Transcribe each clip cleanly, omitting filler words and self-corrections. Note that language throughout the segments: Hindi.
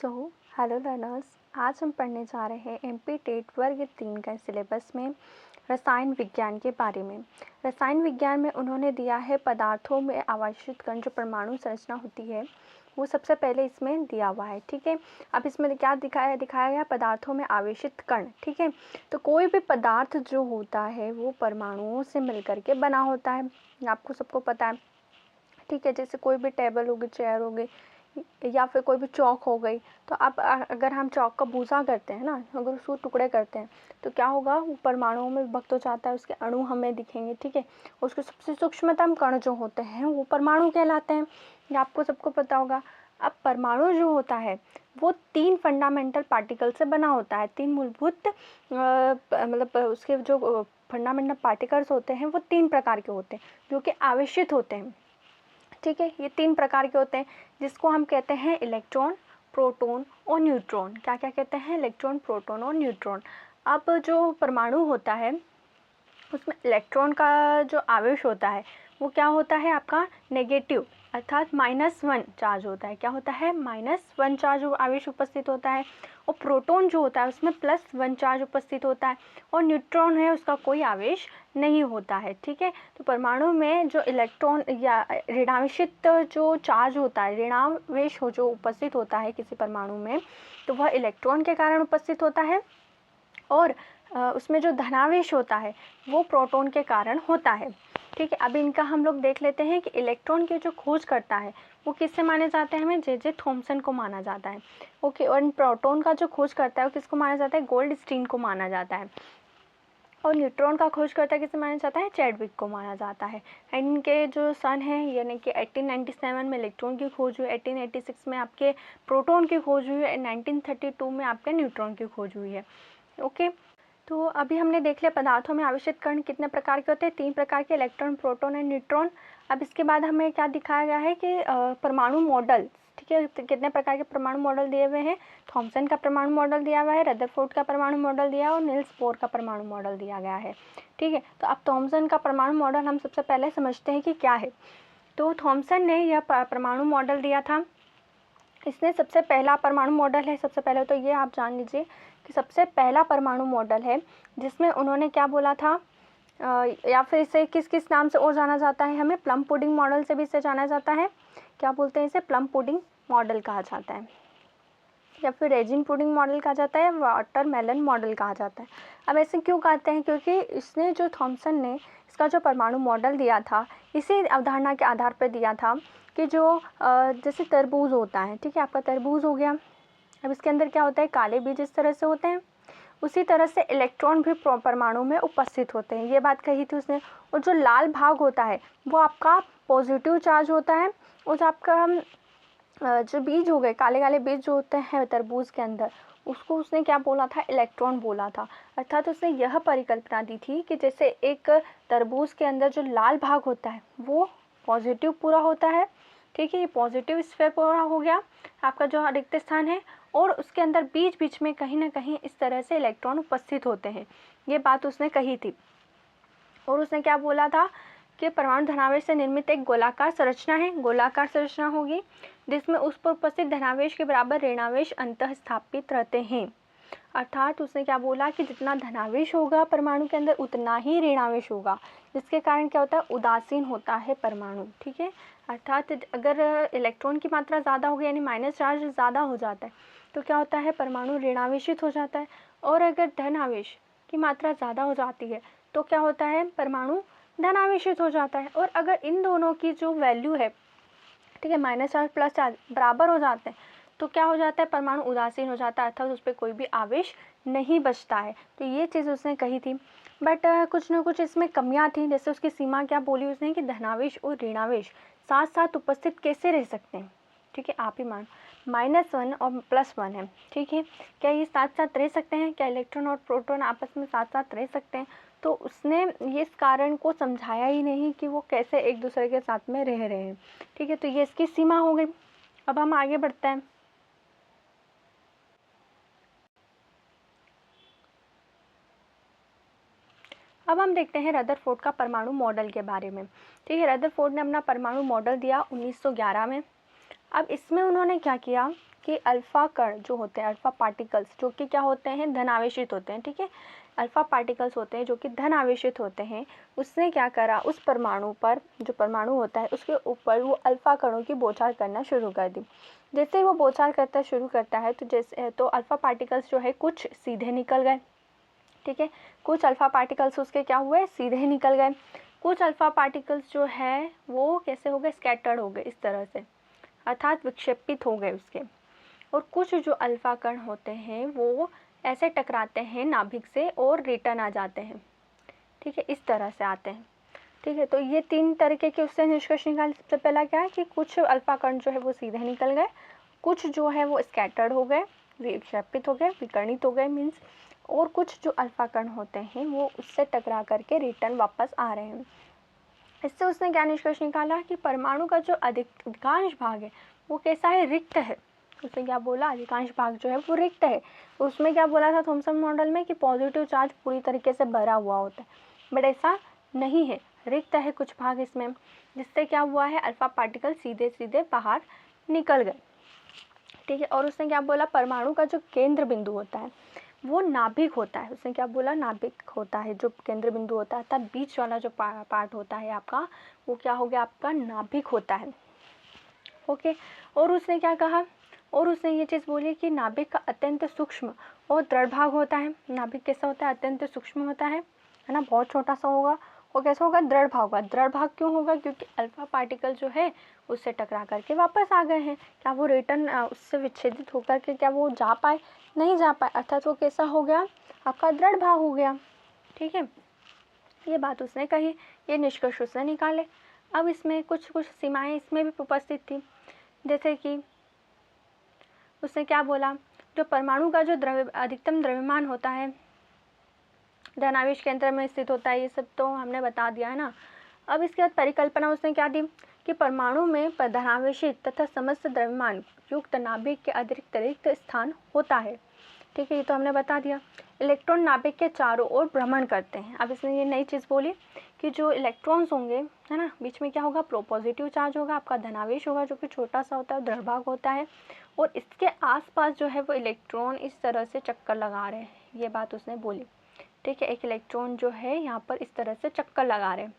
सो हेलो लर्नर्स, आज हम पढ़ने जा रहे हैं एमपी टेट वर्ग 3 का सिलेबस में रसायन विज्ञान के बारे में। रसायन विज्ञान में उन्होंने दिया है पदार्थों में आवेशित कण जो परमाणु संरचना होती है वो सबसे पहले इसमें दिया हुआ है। ठीक है, अब इसमें क्या दिखाया गया, पदार्थों में आवेशित कण। ठीक है, तो कोई भी पदार्थ जो होता है वो परमाणुओं से मिलकर के बना होता है, आपको सबको पता है। ठीक है, जैसे कोई भी टेबल होगी, चेयर हो गई या फिर कोई भी चौक हो गई, तो अब अगर हम चौक का भूसा करते हैं ना, अगर उसको टुकड़े करते हैं तो क्या होगा, वो परमाणुओं में विभक्त हो जाता है, उसके अणु हमें दिखेंगे। ठीक है, उसके सबसे सूक्ष्मतम कण जो होते हैं वो परमाणु कहलाते हैं, ये आपको सबको पता होगा। अब परमाणु जो होता है वो 3 फंडामेंटल पार्टिकल से बना होता है। 3 मूलभूत मतलब उसके जो फंडामेंटल पार्टिकल्स होते हैं वो 3 प्रकार के होते हैं जो कि आवेशित होते हैं। ठीक है, ये 3 प्रकार के होते हैं जिसको हम कहते हैं इलेक्ट्रॉन, प्रोटॉन और न्यूट्रॉन। क्या क्या कहते हैं? इलेक्ट्रॉन, प्रोटॉन और न्यूट्रॉन। अब जो परमाणु होता है उसमें इलेक्ट्रॉन का जो आवेश होता है वो क्या होता है आपका नेगेटिव, अर्थात -1 चार्ज होता है। क्या होता है? -1 चार्ज आवेश उपस्थित होता है। और प्रोटॉन जो होता है उसमें +1 चार्ज उपस्थित होता है। और न्यूट्रॉन है उसका कोई आवेश नहीं होता है। ठीक है, तो परमाणु में जो इलेक्ट्रॉन या ऋणावेशित जो चार्ज होता है, ऋणावेश हो जो उपस्थित होता है किसी परमाणु में, तो वह इलेक्ट्रॉन के कारण उपस्थित होता है। और उसमें जो धनावेश होता है वो प्रोटॉन के कारण होता है। ठीक है, अब इनका हम लोग देख लेते हैं कि इलेक्ट्रॉन की जो खोज करता है वो किससे माने जाते हैं? हमें जे थॉमसन को माना जाता है। ओके, और प्रोटॉन का जो खोज करता है वो किसको माना जाता है? गोल्डस्टीन को माना जाता है। और न्यूट्रॉन का खोज करता है किसे माना जाता है? चैडविक को माना जाता है। इनके जो सन है, यानी कि 1897 में इलेक्ट्रॉन की खोज हुई, 1886 में आपके प्रोटॉन की खोज हुई है, 1932 में आपके न्यूट्रॉन की खोज हुई है। ओके, तो अभी हमने देख लिया पदार्थों में आवेशित कण कितने प्रकार के होते हैं, 3 प्रकार के, इलेक्ट्रॉन, प्रोटॉन और न्यूट्रॉन। अब इसके बाद हमें क्या दिखाया गया है कि परमाणु मॉडल। ठीक है, तो कितने प्रकार के परमाणु मॉडल दिए हुए हैं? थॉमसन का परमाणु मॉडल दिया हुआ है, रदरफोर्ड का परमाणु मॉडल दिया है और नील्स बोर का परमाणु मॉडल दिया गया है। ठीक है, तो अब थॉमसन का परमाणु मॉडल हम सबसे पहले समझते हैं कि क्या है। तो थॉमसन ने यह परमाणु मॉडल दिया था। इसने सबसे पहला परमाणु मॉडल है, सबसे पहले तो ये आप जान लीजिए कि सबसे पहला परमाणु मॉडल है जिसमें उन्होंने क्या बोला था, या फिर इसे किस किस नाम से और जाना जाता है? हमें प्लम पुडिंग मॉडल से भी इसे जाना जाता है। क्या बोलते हैं इसे? प्लम पुडिंग मॉडल कहा जाता है, या फिर रेजिन पुडिंग मॉडल कहा जाता है, वाटरमेलन मॉडल कहा जाता है। अब ऐसे क्यों कहते हैं? क्योंकि इसने जो थॉमसन ने इसका जो परमाणु मॉडल दिया था इसी अवधारणा के आधार पर दिया था कि जो जैसे तरबूज होता है, ठीक है, आपका तरबूज हो गया, अब इसके अंदर क्या होता है? काले बीज इस तरह से होते हैं, उसी तरह से इलेक्ट्रॉन भी परमाणु में उपस्थित होते हैं, ये बात कही थी उसने। और जो लाल भाग होता है वो आपका पॉजिटिव चार्ज होता है, और जो आपका जो बीज हो गए, काले काले बीज जो होते हैं तरबूज के अंदर, उसको उसने क्या बोला था? इलेक्ट्रॉन बोला था। अर्थात उसने यह परिकल्पना दी थी कि जैसे एक तरबूज के अंदर जो लाल भाग होता है वो पॉजिटिव पूरा होता है। ठीक है, ये पॉजिटिव स्फीयर पूरा हो गया आपका जो रिक्त स्थान है, और उसके अंदर बीच बीच में कहीं ना कहीं इस तरह से इलेक्ट्रॉन उपस्थित होते हैं, ये बात उसने कही थी। और उसने क्या बोला था कि परमाणु धनावेश से निर्मित एक गोलाकार संरचना है, गोलाकार संरचना होगी जिसमें उस पर उपस्थित धनावेश के बराबर ऋणावेश अंतः स्थापित रहते हैं। अर्थात उसने क्या बोला कि जितना धनावेश होगा परमाणु के अंदर उतना ही ऋणावेश होगा, जिसके कारण क्या होता है? उदासीन होता है परमाणु। ठीक है, अर्थात अगर इलेक्ट्रॉन की मात्रा ज़्यादा होगी यानी माइनस चार्ज ज़्यादा हो जाता है तो क्या होता है? परमाणु ऋणावेशित हो जाता है। और अगर धनावेश की मात्रा ज़्यादा हो जाती है तो क्या होता है? परमाणु धनावेशित हो जाता है। और अगर इन दोनों की जो वैल्यू है, ठीक है, माइनस चार्ज प्लस चार्ज बराबर हो जाते हैं तो क्या हो जाता है? परमाणु उदासीन हो जाता है, अर्थात उस पर कोई भी आवेश नहीं बचता है। तो ये चीज़ उसने कही थी, बट कुछ ना कुछ इसमें कमियां थी। जैसे उसकी सीमा क्या बोली उसने कि धनावेश और ऋणावेश साथ साथ उपस्थित कैसे रह सकते हैं। ठीक है, आप ही मान -1 और +1 है, ठीक है, क्या ये साथ साथ रह सकते हैं? क्या इलेक्ट्रॉन और प्रोटॉन आपस में साथ साथ रह सकते हैं? तो उसने ये इस कारण को समझाया ही नहीं कि वो कैसे एक दूसरे के साथ में रह रहे हैं। ठीक है, तो ये इसकी सीमा हो गई। अब हम आगे बढ़ते हैं। अब हम देखते हैं रदरफोर्ड का परमाणु मॉडल के बारे में। ठीक है, रदरफोर्ड ने अपना परमाणु मॉडल दिया 1911 में। अब इसमें उन्होंने क्या किया कि अल्फ़ा कण जो होते हैं, अल्फ़ा पार्टिकल्स जो कि क्या होते हैं, धन आवेशित होते हैं, ठीक है, अल्फ़ा पार्टिकल्स होते हैं जो कि धन आवेशित होते हैं, उसने क्या करा, उस परमाणु पर, जो परमाणु होता है उसके ऊपर वो अल्फ़ा कणों की बौछार करना शुरू कर दी। जैसे ही वो बौछार करता शुरू करता है तो जैसे तो अल्फ़ा पार्टिकल्स जो है कुछ सीधे निकल गए, ठीक है, कुछ अल्फ़ा पार्टिकल्स उसके क्या हुए, सीधे निकल गए, कुछ अल्फ़ा पार्टिकल्स जो है वो कैसे हो गए, स्कैटर्ड हो गए इस तरह से, अर्थात विक्षेपित हो गए उसके, और कुछ जो अल्फ़ा कण होते हैं वो ऐसे टकराते हैं नाभिक से और रिटर्न आ जाते हैं, ठीक है, इस तरह से आते हैं, ठीक है। तो ये 3 तरीके के उससे निष्कर्ष निकाले। सबसे पहला क्या है कि कुछ अल्फ़ा कण जो है वो सीधे निकल गए, कुछ जो है वो स्कैटर्ड हो गए, विक्षेपित हो गए, विकर्णित हो गए मीन्स, और कुछ जो अल्फ़ा कण होते हैं वो उससे टकरा करके रिटर्न वापस आ रहे हैं। इससे उसने क्या निष्कर्ष निकाला कि परमाणु का जो अधिकांश भाग है वो कैसा है, रिक्त है। उसने क्या बोला, अधिकांश भाग जो है वो रिक्त है। उसमें क्या बोला था थॉमसन मॉडल में कि पॉजिटिव चार्ज पूरी तरीके से भरा हुआ होता है, बट ऐसा नहीं है, रिक्त है कुछ भाग इसमें, जिससे क्या हुआ है, अल्फ़ा पार्टिकल सीधे सीधे बाहर निकल गए, ठीक है। और उसने क्या बोला, परमाणु का जो केंद्र बिंदु होता है वो नाभिक होता है। उसने क्या बोला, नाभिक होता है जो केंद्र बिंदु होता है, अर्थात बीच वाला जो पार्ट होता है आपका, वो क्या हो गया, आपका नाभिक होता है, ओके। और उसने क्या कहा, और उसने ये चीज़ बोली कि नाभिक का अत्यंत सूक्ष्म और दृढ़ भाग होता है। नाभिक कैसा होता है, अत्यंत सूक्ष्म होता है ना, बहुत छोटा सा होगा, और कैसा होगा, दृढ़ भाग होगा। दृढ़ भाग क्यों होगा, क्योंकि अल्फ़ा पार्टिकल जो है उससे टकरा करके वापस आ गए हैं, क्या वो रिटर्न उससे विच्छेदित होकर के क्या वो जा पाए, नहीं जा पाए, अर्थात वो कैसा हो गया, आपका दृढ़ भाग हो गया, ठीक है। ये बात उसने कही, ये निष्कर्ष उसने निकाले। अब इसमें कुछ कुछ सीमाएं इसमें भी उपस्थित थी, जैसे कि उसने क्या बोला, जो परमाणु का जो अधिकतम द्रव्यमान होता है धनावेश केंद्र में स्थित होता है, ये सब तो हमने बता दिया है ना। अब इसके बाद परिकल्पना उसने क्या दी कि परमाणु में धनावेशित तथा समस्त द्रव्यमान युक्त नाभिक के अतिरिक्त रिक्त स्थान होता है, ठीक है, ये तो हमने बता दिया। इलेक्ट्रॉन नाभिक के चारों ओर भ्रमण करते हैं। अब इसने ये नई चीज़ बोली कि जो इलेक्ट्रॉन्स होंगे, है ना, बीच में क्या होगा, पॉजिटिव चार्ज होगा, आपका धनावेश होगा जो कि छोटा सा होता है, दृढ़ भाग होता है, और इसके आसपास जो है वो इलेक्ट्रॉन इस तरह से चक्कर लगा रहे हैं, ये बात उसने बोली, ठीक है। एक इलेक्ट्रॉन जो है यहाँ पर इस तरह से चक्कर लगा रहे हैं,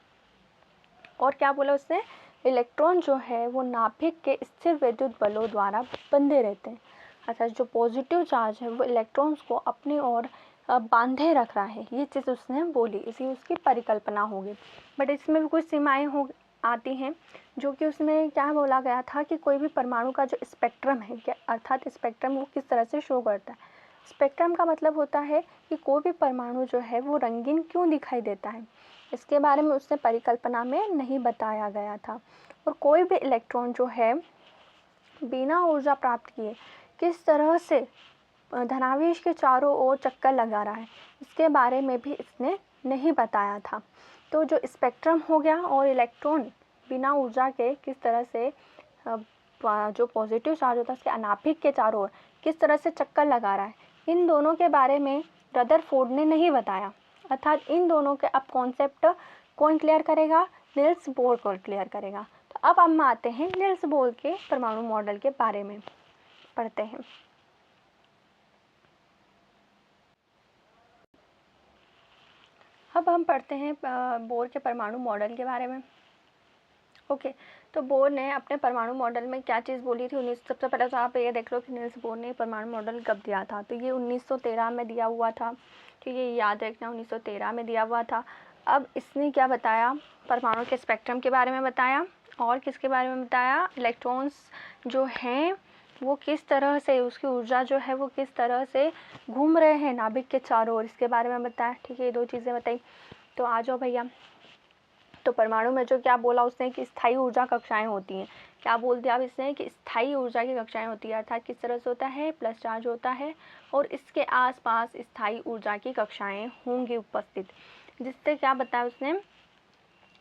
और क्या बोला उसने, इलेक्ट्रॉन जो है वो नाभिक के स्थिर विद्युत बलों द्वारा बंधे रहते हैं, अर्थात जो पॉजिटिव चार्ज है वो इलेक्ट्रॉन्स को अपनी ओर बांधे रख रहा है, ये चीज़ उसने बोली, इसी उसकी परिकल्पना होगी। बट इसमें भी कुछ सीमाएं हो आती हैं, जो कि उसमें क्या बोला गया था कि कोई भी परमाणु का जो स्पेक्ट्रम है, क्या अर्थात स्पेक्ट्रम वो किस तरह से शो करता है। स्पेक्ट्रम का मतलब होता है कि कोई भी परमाणु जो है वो रंगीन क्यों दिखाई देता है, इसके बारे में उसने परिकल्पना में नहीं बताया गया था। और कोई भी इलेक्ट्रॉन जो है बिना ऊर्जा प्राप्त किए किस तरह से धनावेश के चारों ओर चक्कर लगा रहा है, इसके बारे में भी इसने नहीं बताया था। तो जो स्पेक्ट्रम हो गया और इलेक्ट्रॉन बिना ऊर्जा के किस तरह से जो पॉजिटिव चार्ज होता है उसके अनाभिक के चारों ओर किस तरह से चक्कर लगा रहा है, इन दोनों के बारे में रदरफोर्ड ने नहीं बताया, अर्थात इन दोनों के अब कॉन्सेप्ट कौन क्लियर करेगा, नील्स बोर को क्लियर करेगा। तो अब हम आते हैं नील्स बोर के परमाणु मॉडल के बारे में पढ़ते हैं। अब हम पढ़ते हैं बोर के परमाणु मॉडल के बारे में, ओके। तो बोर ने अपने परमाणु मॉडल में क्या चीज़ बोली थी, सबसे पहले तो आप ये देख लो कि नील्स बोर ने परमाणु मॉडल कब दिया था, तो ये 1913 में दिया हुआ था, ठीक है, ये याद रखना 1913 में दिया हुआ था। अब इसने क्या बताया, परमाणु के स्पेक्ट्रम के बारे में बताया, और किसके बारे में बताया, इलेक्ट्रॉन्स जो हैं वो किस तरह से, उसकी ऊर्जा जो है वो किस तरह से घूम रहे हैं नाभिक के चारों ओर, इसके बारे में बताया, ठीक है, ये 2 चीज़ें बताई। तो आ जाओ भैया, तो परमाणु में जो क्या बोला उसने कि स्थायी ऊर्जा कक्षाएं होती हैं, क्या बोल दिया अब इसने कि स्थायी ऊर्जा की कक्षाएं होती है, अर्थात किस तरह से होता है, प्लस चार्ज होता है और इसके आसपास स्थायी ऊर्जा की कक्षाएं होंगी उपस्थित, जिससे क्या बताया उसने,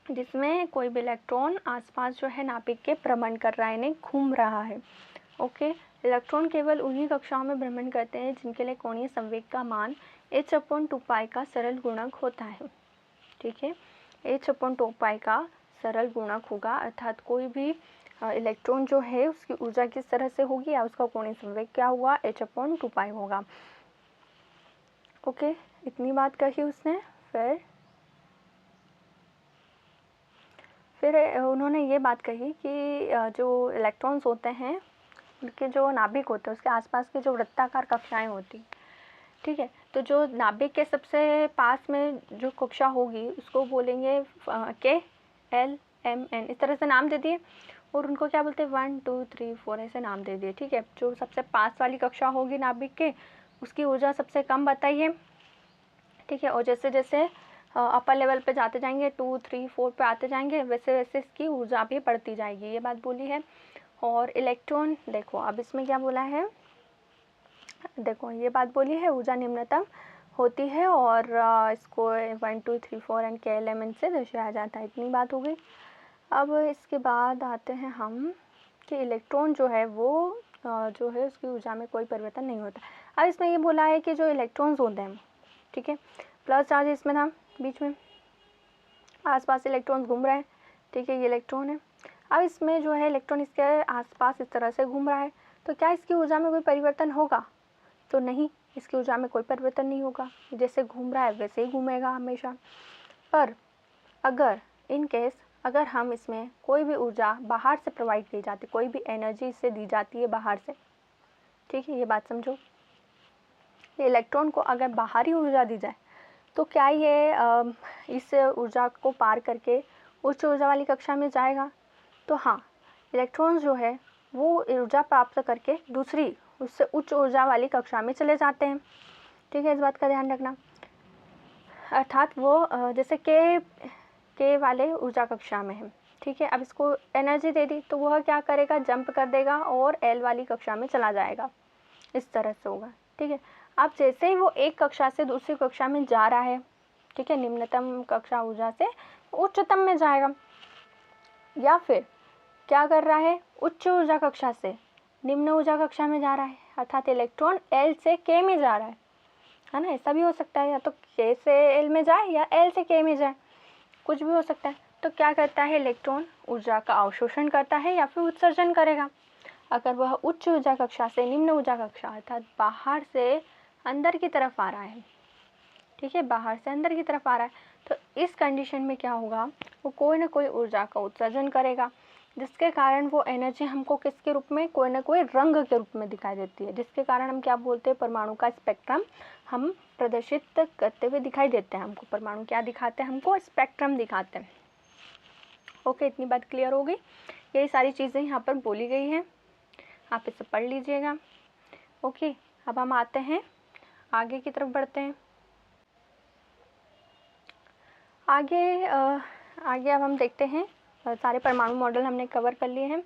जिसमें कोई भी इलेक्ट्रॉन आसपास जो है नाभिक के भ्रमण कर रहा है, नहीं घूम रहा है, ओके। इलेक्ट्रॉन केवल उन्हीं कक्षाओं में भ्रमण करते हैं जिनके लिए कोणीय संवेग का मान h/2π का सरल गुणक होता है, ठीक है, h/2π का सरल गुणक होगा, अर्थात कोई भी इलेक्ट्रॉन जो है उसकी ऊर्जा किस तरह से होगी या उसका कोणीय संवेग क्या हुआ, h/2 होगा। ओके, इतनी बात कही उसने। फिर उन्होंने ये बात कही कि जो इलेक्ट्रॉन्स होते हैं उनके जो नाभिक होते हैं उसके आसपास की जो वृत्ताकार कक्षाएं होती, ठीक है, तो जो नाभिक के सबसे पास में जो कक्षा होगी उसको बोलेंगे K, L, M, N, इस तरह से नाम दे दिए और उनको क्या बोलते हैं 1 2 3 4 ऐसे नाम दे दिए, ठीक है। जो सबसे पास वाली कक्षा होगी नाभिक के उसकी ऊर्जा सबसे कम बताइए, ठीक है, और जैसे जैसे अपर लेवल पे जाते जाएंगे 2 3 4 पे आते जाएंगे वैसे वैसे इसकी ऊर्जा भी बढ़ती जाएगी, ये बात बोली है। और इलेक्ट्रॉन देखो अब इसमें क्या बोला है, देखो ये बात बोली है ऊर्जा निम्नतम होती है और इसको 1 2 3 4 and K, L, M, N से दर्शाया जाता है, इतनी बात हो गई। अब इसके बाद आते हैं हम कि इलेक्ट्रॉन जो है वो जो है उसकी ऊर्जा में कोई परिवर्तन नहीं होता। अब इसमें ये बोला है कि जो इलेक्ट्रॉन्स होते हैं, ठीक है, प्लस चार्ज इसमें था बीच में, आसपास इलेक्ट्रॉन्स घूम रहे हैं, ठीक है, ये इलेक्ट्रॉन है। अब इसमें जो है इलेक्ट्रॉन इसके आसपास इस तरह से घूम रहा है, तो क्या इसकी ऊर्जा में कोई परिवर्तन होगा, तो नहीं, इसकी ऊर्जा में कोई परिवर्तन नहीं होगा, जैसे घूम रहा है वैसे ही घूमेगा हमेशा। पर अगर इन केस अगर हम इसमें कोई भी ऊर्जा बाहर से प्रोवाइड की जाती, कोई भी एनर्जी इससे दी जाती है बाहर से, ठीक है, ये बात समझो, इलेक्ट्रॉन को अगर बाहरी ऊर्जा दी जाए तो क्या ये इस ऊर्जा को पार करके उच्च ऊर्जा वाली कक्षा में जाएगा, तो हाँ, इलेक्ट्रॉन्स जो है वो ऊर्जा प्राप्त करके दूसरी उससे उच्च ऊर्जा वाली कक्षा में चले जाते हैं, ठीक है, इस बात का ध्यान रखना। अर्थात वो जैसे के वाले ऊर्जा कक्षा में है, ठीक है, अब इसको एनर्जी दे दी तो वह क्या करेगा, जंप कर देगा और एल वाली कक्षा में चला जाएगा, इस तरह से होगा, ठीक है। अब जैसे ही वो एक कक्षा से दूसरी कक्षा में जा रहा है, ठीक है, निम्नतम कक्षा ऊर्जा से उच्चतम में जाएगा, या फिर क्या कर रहा है, उच्च ऊर्जा कक्षा से निम्न ऊर्जा कक्षा में जा रहा है, अर्थात इलेक्ट्रॉन एल से के में जा रहा है ना, ऐसा भी हो सकता है, या तो के से एल में जाए या एल से के में जाए, कुछ भी हो सकता है। तो क्या करता है, इलेक्ट्रॉन ऊर्जा का अवशोषण करता है या फिर उत्सर्जन करेगा। अगर वह उच्च ऊर्जा कक्षा से निम्न ऊर्जा कक्षा अर्थात बाहर से अंदर की तरफ आ रहा है, ठीक है, बाहर से अंदर की तरफ आ रहा है, तो इस कंडीशन में क्या होगा, वो कोई ना कोई ऊर्जा का उत्सर्जन करेगा, जिसके कारण वो एनर्जी हमको किसके रूप में, कोई ना कोई रंग के रूप में दिखाई देती है, जिसके कारण हम क्या बोलते हैं, परमाणु का स्पेक्ट्रम हम प्रदर्शित करते हुए दिखाई देते हैं हमको। परमाणु क्या दिखाते हैं, हमको स्पेक्ट्रम दिखाते हैं। ओके, इतनी बात क्लियर हो गई। यही सारी चीज़ें यहाँ पर बोली गई हैं, आप इसे पढ़ लीजिएगा। ओके, अब हम आते हैं आगे की तरफ बढ़ते हैं। आगे अब हम देखते हैं, सारे परमाणु मॉडल हमने कवर कर लिए हैं।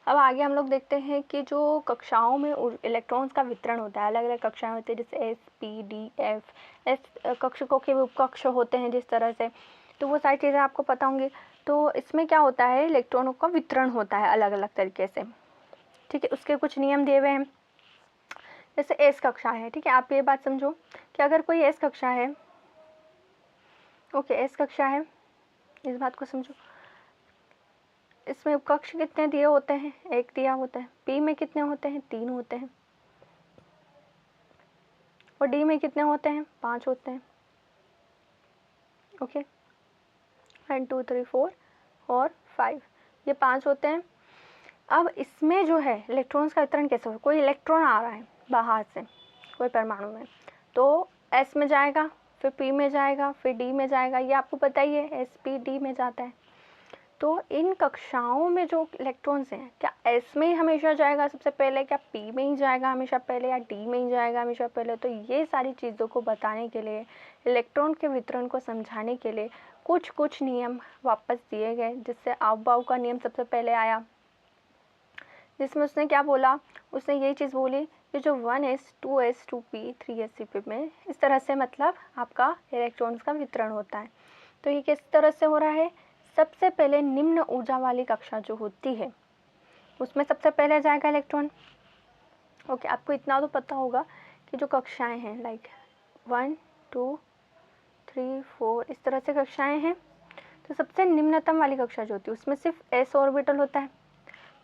अब आगे हम लोग देखते हैं कि जो कक्षाओं में इलेक्ट्रॉन्स का वितरण होता है, अलग अलग कक्षाएं होती है, जैसे S P D F, S कक्षकों के उपकक्ष होते हैं जिस तरह से, तो वो सारी चीज़ें आपको पता होंगी। तो इसमें क्या होता है, इलेक्ट्रॉनों का वितरण होता है अलग अलग तरीके से, ठीक है, उसके कुछ नियम दिए हुए हैं। जैसे एस कक्षा है, ठीक है, आप ये बात समझो कि अगर कोई एस कक्षा है, ओके, एस कक्षा है, इस बात को समझो, इसमें उपकक्ष कितने दिए होते हैं, एक दिया होता है। पी में कितने होते हैं, 3 होते हैं। और डी में कितने होते हैं, 5 होते हैं। ओके, 1 2 3 4 और 5, ये 5 होते हैं। अब इसमें जो है इलेक्ट्रॉन्स का वितरण कैसे हो, कोई इलेक्ट्रॉन आ रहा है बाहर से कोई परमाणु में, तो एस में जाएगा, फिर पी में जाएगा, फिर डी में जाएगा, ये आपको पता ही है, एस पी डी में जाता है। तो इन कक्षाओं में जो इलेक्ट्रॉन्स हैं, क्या एस में ही हमेशा जाएगा सबसे पहले, क्या पी में ही जाएगा हमेशा पहले, या डी में ही जाएगा हमेशा पहले। तो ये सारी चीज़ों को बताने के लिए, इलेक्ट्रॉन के वितरण को समझाने के लिए कुछ नियम वापस दिए गए, जिससे आवबाव का नियम सबसे पहले आया, जिसमें उसने क्या बोला, उसने यही चीज़ बोली कि जो 1s 2s 2p 3s 3p में इस तरह से मतलब आपका इलेक्ट्रॉन्स का वितरण होता है। तो ये किस तरह से हो रहा है, सबसे पहले निम्न ऊर्जा वाली कक्षा जो होती है उसमें सबसे पहले जाएगा इलेक्ट्रॉन। ओके, आपको इतना तो पता होगा कि जो कक्षाएं हैं लाइक 1 2 3 4 इस तरह से कक्षाएं हैं, तो सबसे निम्नतम वाली कक्षा जो होती है उसमें सिर्फ s ऑर्बिटल होता है।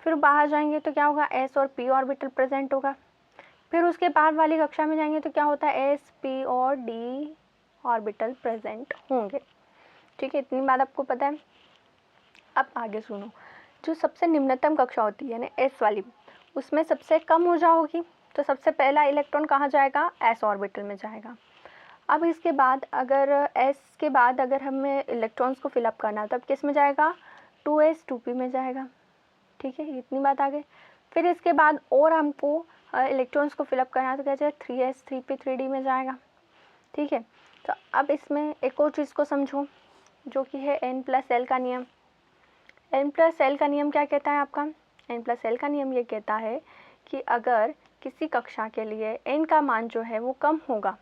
फिर बाहर जाएंगे तो क्या होगा, s और p ऑर्बिटल प्रेजेंट होगा। फिर उसके बाद वाली कक्षा में जाएंगे तो क्या होता है, s p और d ऑर्बिटल प्रेजेंट होंगे। ठीक है, इतनी बात आपको पता है। अब आगे सुनो, जो सबसे निम्नतम कक्षा होती है ना s वाली, उसमें सबसे कम ऊर्जा होगी, तो सबसे पहला इलेक्ट्रॉन कहाँ जाएगा, s ऑर्बिटल में जाएगा। अब इसके बाद अगर s के बाद अगर हमें इलेक्ट्रॉन्स को फिलअप करना है तो अब किस में जाएगा, 2s 2p में जाएगा। ठीक है, इतनी बात आ गई। फिर इसके बाद और हमको इलेक्ट्रॉन्स को फिलअप करना है तो क्या जाएगा, 3s 3p 3d में जाएगा। ठीक है, तो अब इसमें एक और चीज़ को समझो जो कि है n+l का नियम। n+l का नियम क्या कहता है आपका, n+l का नियम ये कहता है कि अगर किसी कक्षा के लिए n का मान जो है वो कम होगा,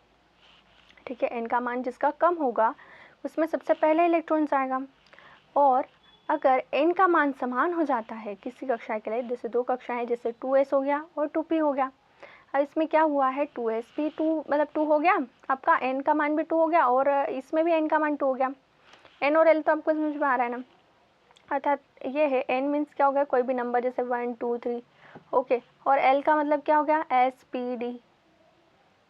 ठीक है, n का मान जिसका कम होगा उसमें सबसे पहले इलेक्ट्रॉन जाएगा। और अगर n का मान समान हो जाता है किसी कक्षा के लिए, जैसे दो कक्षाएं, जैसे 2s हो गया और 2p हो गया। अब इसमें क्या हुआ है, 2s भी 2 मतलब 2 हो गया, आपका n का मान भी 2 हो गया और इसमें भी n का मान 2 हो गया। n और l तो आपको समझ में आ रहा है ना, अर्थात ये है n मीन्स क्या हो गया, कोई भी नंबर जैसे 1 2 3, ओके। और l का मतलब क्या हो गया, s p d,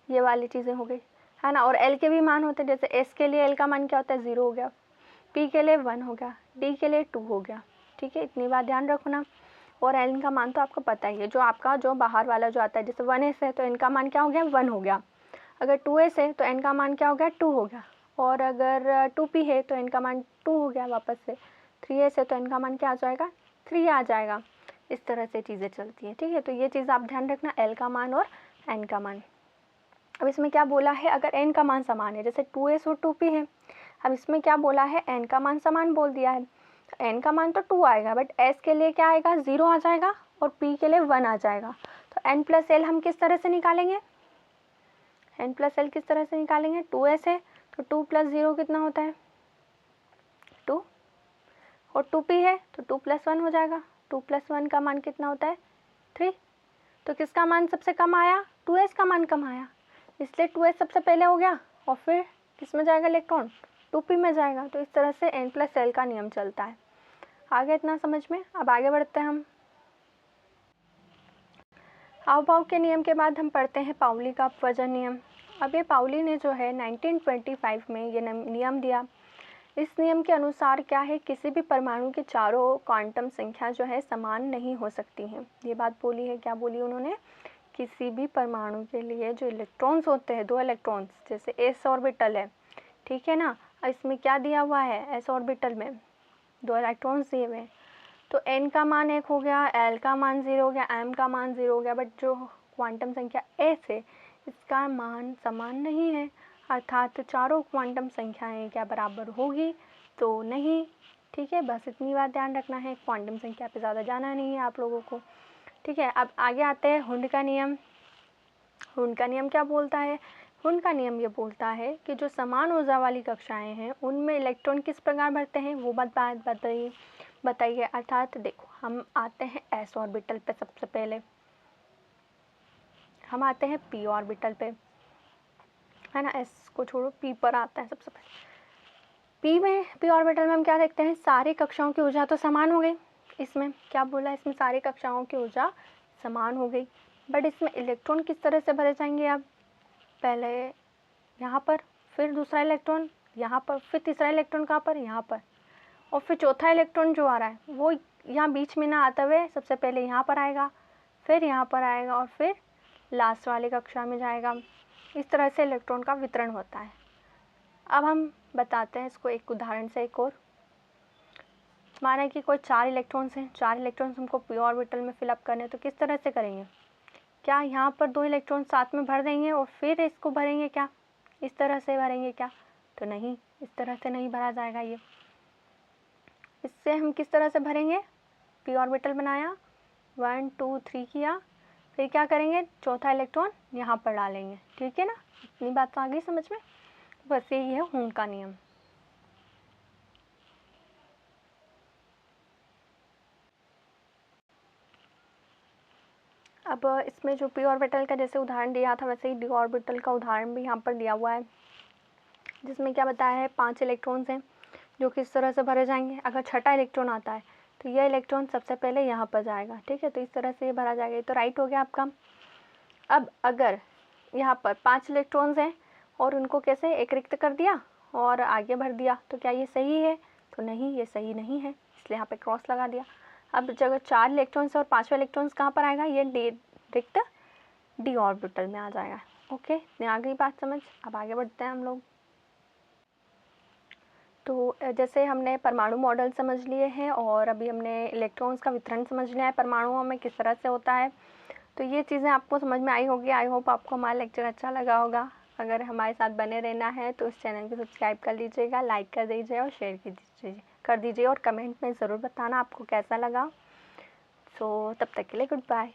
ये वाली चीज़ें हो गई, है ना। और l के भी मान होते हैं, जैसे s के लिए l का मान क्या होता है, 0 हो गया, p के लिए 1 हो गया, d के लिए 2 हो गया। ठीक है, इतनी बात ध्यान रखना। और n का मान तो आपको पता ही है, जो आपका जो बाहर वाला जो आता है, जैसे 1s है तो n का मान क्या हो गया, 1 हो गया। अगर 2s है तो n का मान क्या हो गया, 2 हो गया। और अगर 2p है तो n का मान 2 हो गया वापस से। 3s है तो n का मान क्या आ जाएगा, 3 आ जाएगा। इस तरह से चीज़ें चलती हैं। ठीक है, तो ये चीज़ आप ध्यान रखना, l का मान और n का मान। अब इसमें क्या बोला है, अगर n का मान समान है, जैसे 2s और 2p है, अब इसमें क्या बोला है, n का मान समान बोल दिया है, तो n का मान तो 2 आएगा, बट s के लिए क्या आएगा, 0 आ जाएगा और p के लिए 1 आ जाएगा। तो n+l हम किस तरह से निकालेंगे, n+l किस तरह से निकालेंगे, 2s है तो 2 + 0 कितना होता है, 2, और 2p है तो 2 + 1 हो जाएगा, 2 + 1 का मान कितना होता है, 3। तो किसका मान सबसे कम आया, 2s का मान कम आया, इसलिए 2s सबसे पहले हो गया और फिर किस में जाएगा इलेक्ट्रॉन, 2p में जाएगा। तो इस तरह से n+l का नियम चलता है। आगे इतना समझ में। अब आगे बढ़ते हैं हम। हाव-भाव के नियम के बाद हम पढ़ते हैं पाउली का अपवर्जन नियम। अब ये पाउली ने जो है 1925 में ये नियम दिया। इस नियम के अनुसार क्या है, किसी भी परमाणु के चारों क्वांटम संख्या जो है समान नहीं हो सकती हैं। ये बात बोली है, क्या बोली उन्होंने, किसी भी परमाणु के लिए जो इलेक्ट्रॉन्स होते हैं, 2 इलेक्ट्रॉन्स, जैसे s ऑर्बिटल है, ठीक है ना, इसमें क्या दिया हुआ है, s ऑर्बिटल में 2 इलेक्ट्रॉन्स दिए हुए हैं, तो n का मान 1 हो गया, l का मान 0 हो गया, m का मान 0 हो गया, बट जो क्वांटम संख्या s है इसका मान समान नहीं है, अर्थात चारों क्वांटम संख्याएं क्या बराबर होगी, तो नहीं। ठीक है, बस इतनी बात ध्यान रखना है, क्वांटम संख्या पे ज़्यादा जाना नहीं है आप लोगों को। ठीक है, अब आगे आते हैं हुंड का नियम। हुंड का नियम क्या बोलता है, हुंड का नियम ये बोलता है कि जो समान ऊर्जा वाली कक्षाएं हैं उनमें इलेक्ट्रॉन किस प्रकार भरते हैं, वो बात बताइए। अर्थात देखो, हम आते हैं s ऑर्बिटल पे, सबसे पहले हम आते हैं p ऑर्बिटल पे, है ना, s को छोड़ो, p पर आता है सबसे पहले। p ऑर्बिटल में हम क्या देखते हैं, सारी कक्षाओं की ऊर्जा तो समान हो गई। इसमें क्या बोला, इसमें सारी कक्षाओं की ऊर्जा समान हो गई, बट इसमें इलेक्ट्रॉन किस तरह से भरे जाएंगे, अब पहले यहाँ पर, फिर दूसरा इलेक्ट्रॉन यहाँ पर, फिर तीसरा इलेक्ट्रॉन कहाँ पर, यहाँ पर, और फिर चौथा इलेक्ट्रॉन जो आ रहा है वो यहाँ बीच में ना आते हुए सबसे पहले यहाँ पर आएगा, फिर यहाँ पर आएगा और फिर लास्ट वाली कक्षा में जाएगा। इस तरह से इलेक्ट्रॉन का वितरण होता है। अब हम बताते हैं इसको एक उदाहरण से। एक और माना कि कोई 4 इलेक्ट्रॉन्स हैं, 4 इलेक्ट्रॉन्स हमको p ऑर्बिटल में फिलअप करने, तो किस तरह से करेंगे, क्या यहाँ पर 2 इलेक्ट्रॉन साथ में भर देंगे और फिर इसको भरेंगे, क्या इस तरह से भरेंगे क्या, तो नहीं, इस तरह से नहीं भरा जाएगा। ये इससे हम किस तरह से भरेंगे, p ऑर्बिटल बनाया, 1 2 3 किया, फिर क्या करेंगे, चौथा इलेक्ट्रॉन यहाँ पर डालेंगे। ठीक है ना, इतनी बात तो आ गई समझ में। बस यही है हुंड का नियम। अब इसमें जो p ऑर्बिटल का जैसे उदाहरण दिया था, वैसे ही d ऑर्बिटल का उदाहरण भी यहाँ पर दिया हुआ है, जिसमें क्या बताया है, 5 इलेक्ट्रॉन्स हैं जो किस तरह से भरे जाएंगे। अगर छठा इलेक्ट्रॉन आता है तो यह इलेक्ट्रॉन सबसे पहले यहाँ पर जाएगा, ठीक है। तो इस तरह से ये भरा जाएगा, ये तो राइट हो गया आपका। अब अगर यहाँ पर 5 इलेक्ट्रॉन्स हैं और उनको कैसे एक रिक्त कर दिया और आगे भर दिया, तो क्या ये सही है? तो नहीं, ये सही नहीं है, इसलिए यहाँ पे क्रॉस लगा दिया। अब जगह 4 इलेक्ट्रॉन्स और 5वां इलेक्ट्रॉन्स कहाँ पर आएगा? ये रिक्त डी ऑर्बिटल में आ जाएगा। ओके, इतनी आ गई बात समझ। अब आगे बढ़ते हैं हम लोग। तो जैसे हमने परमाणु मॉडल समझ लिए हैं और अभी हमने इलेक्ट्रॉन्स का वितरण समझ लिया है परमाणुओं में किस तरह से होता है। तो ये चीज़ें आपको समझ में आई होगी। आई होप आपको हमारा लेक्चर अच्छा लगा होगा। अगर हमारे साथ बने रहना है तो इस चैनल को सब्सक्राइब कर लीजिएगा, लाइक कर दीजिए और शेयर कर दीजिए और कमेंट में ज़रूर बताना आपको कैसा लगा। सो तब तक के लिए गुड बाय।